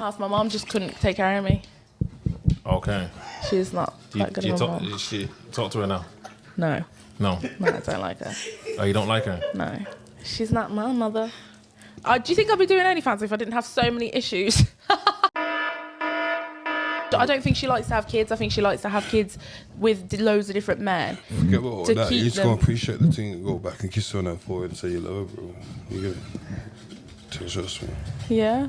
My mom just couldn't take care of me. Okay. She's not that good of a mom. Talk to her now? No. No? No, I don't like her. Oh, you don't like her? No. She's not my mother. Do you think I'd be doing OnlyFans if I didn't have so many issues? I don't think she likes to have kids. I think she likes to have kids with loads of different men. Forget about all that. You just gonna appreciate the thing and go back and kiss her on her forehead and say you love her, bro. You get it? Trust me. Yeah.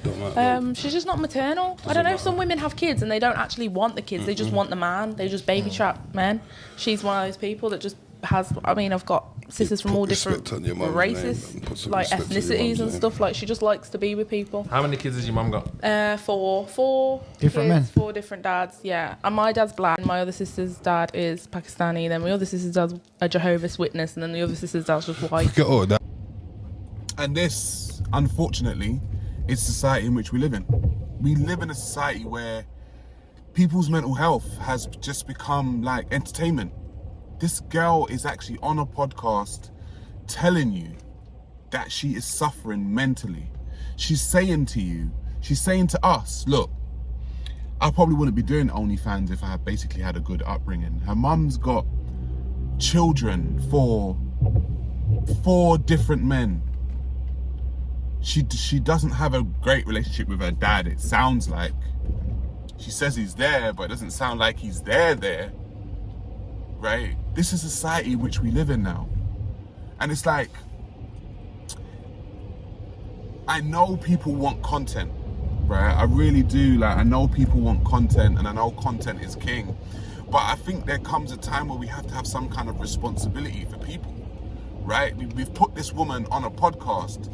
Don't matter. She's just not maternal. I don't know if some women have kids and they don't actually want the kids. They just want the man. They just baby trap men. She's one of those people that just has. I mean, I've got sisters from all different races, like ethnicities and stuff. Like she just likes to be with people. How many kids has your mum got? Four different men. 4 different dads. Yeah, and my dad's black. My other sister's dad is Pakistani. Then my other sister's dad's a Jehovah's Witness, and then the other sister's dad's just white. Forget all that. And this, unfortunately, is society in which we live in. We live in a society where people's mental health has just become like entertainment. This girl is actually on a podcast telling you that she is suffering mentally. She's saying to us, look, I probably wouldn't be doing OnlyFans if I had basically had a good upbringing. Her mum's got children for 4 different men. She doesn't have a great relationship with her dad, it sounds like. She says he's there, but it doesn't sound like he's there, right? This is a society in which we live in now. And it's like, I know people want content, right? I really do. Like, I know people want content, and I know content is king. But I think there comes a time where we have to have some kind of responsibility for people, right? We've put this woman on a podcast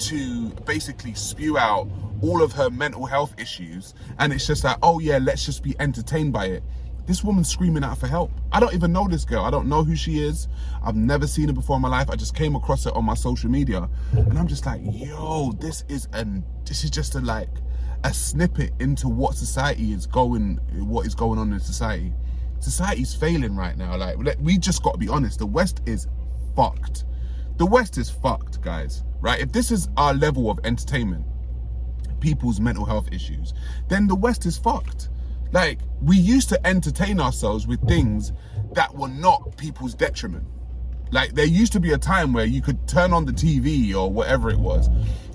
to basically spew out all of her mental health issues, and it's just like, oh yeah, let's just be entertained by it. This woman's screaming out for help. I don't even know this girl. I don't know who she is. I've never seen her before in my life. I just came across it on my social media, and I'm just like, yo, this is just a snippet into what what is going on in society. Society's failing right now. Like, we just got to be honest. The West is fucked. The West is fucked, guys. Right? If this is our level of entertainment, people's mental health issues, then the West is fucked. Like, we used to entertain ourselves with things that were not people's detriment. Like, there used to be a time where you could turn on the TV or whatever it was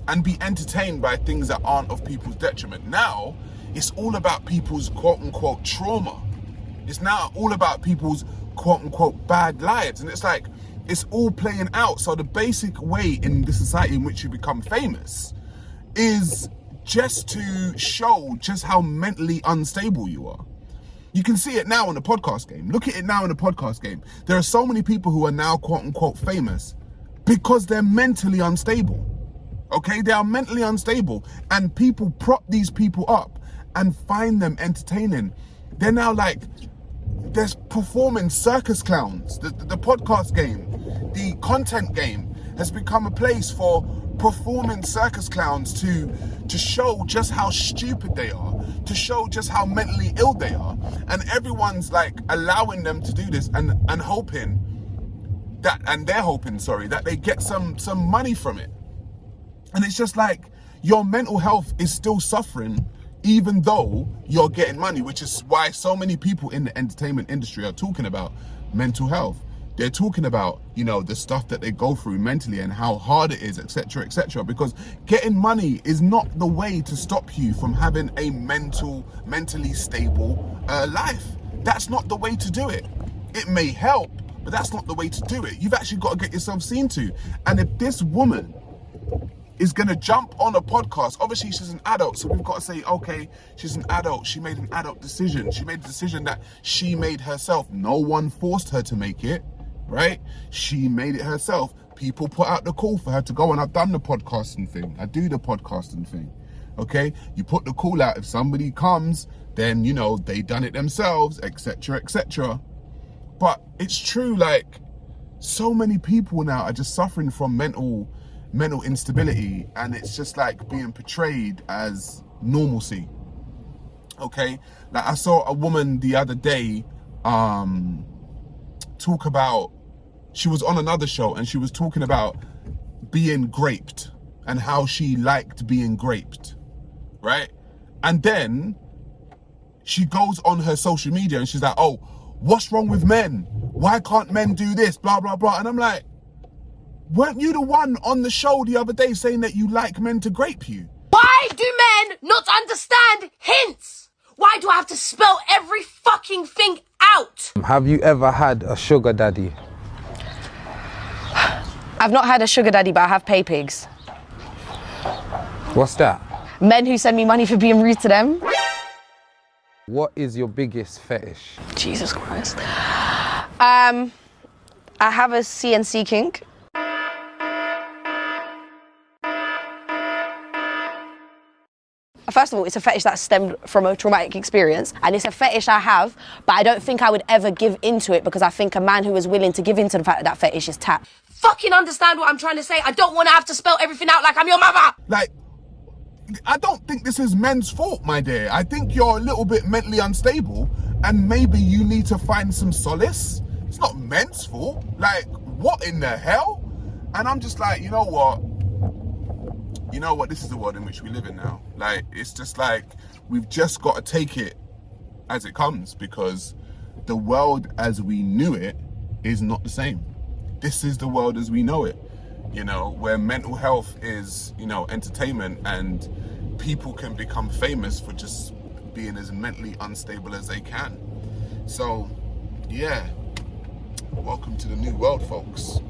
and be entertained by things that aren't of people's detriment. Now, it's all about people's quote-unquote trauma. It's now all about people's quote-unquote bad lives. And it's like, it's all playing out. So the basic way in the society in which you become famous is just to show just how mentally unstable you are. You can see it now in the podcast game. Look at it now in the podcast game. There are so many people who are now quote unquote famous because they're mentally unstable. Okay, they are mentally unstable, and people prop these people up and find them entertaining. They're now like, there's performing circus clowns. The podcast game, the content game has become a place for performing circus clowns to show just how stupid they are, to show just how mentally ill they are. And everyone's like allowing them to do this and hoping that, and they're hoping, that they get some money from it. And it's just like, your mental health is still suffering even though you're getting money, which is why so many people in the entertainment industry are talking about mental health. They're talking about, the stuff that they go through mentally and how hard it is, etc., because getting money is not the way to stop you from having a mentally stable life. That's not the way to do it. It may help, but that's not the way to do it. You've actually got to get yourself seen to. And if this woman is going to jump on a podcast, obviously she's an adult, so we've got to say, okay, she's an adult, she made an adult decision, she made a decision that she made herself. No one forced her to make it, right? She made it herself. People put out the call for her to go, and I've done the podcasting thing. I do the podcasting thing, okay? You put the call out. If somebody comes, then, they done it themselves, etc. But it's true, like, so many people now are just suffering from mental instability, and it's just like being portrayed as normalcy. Okay, like I saw a woman the other day talk about, she was on another show and she was talking about being graped and how she liked being graped. right? And then she goes on her social media and she's like, oh, what's wrong with men? Why can't men do this? Blah, blah, blah. And I'm like, weren't you the one on the show the other day saying that you like men to grape you? Why do men not understand hints? Why do I have to spell every fucking thing out? Have you ever had a sugar daddy? I've not had a sugar daddy, but I have pay pigs. What's that? Men who send me money for being rude to them. What is your biggest fetish? Jesus Christ. I have a CNC kink. First of all, it's a fetish that stemmed from a traumatic experience, and it's a fetish I have, but I don't think I would ever give into it because I think a man who is willing to give into the fact that that fetish is tap. Fucking understand what I'm trying to say? I don't want to have to spell everything out like I'm your mother! Like, I don't think this is men's fault, my dear. I think you're a little bit mentally unstable and maybe you need to find some solace. It's not men's fault. Like, what in the hell? And I'm just like, you know what? This is the world in which we live in now. Like, it's just like, we've just got to take it as it comes because the world as we knew it is not the same. This is the world as we know it, where mental health is, entertainment and people can become famous for just being as mentally unstable as they can. So, yeah, welcome to the new world, folks.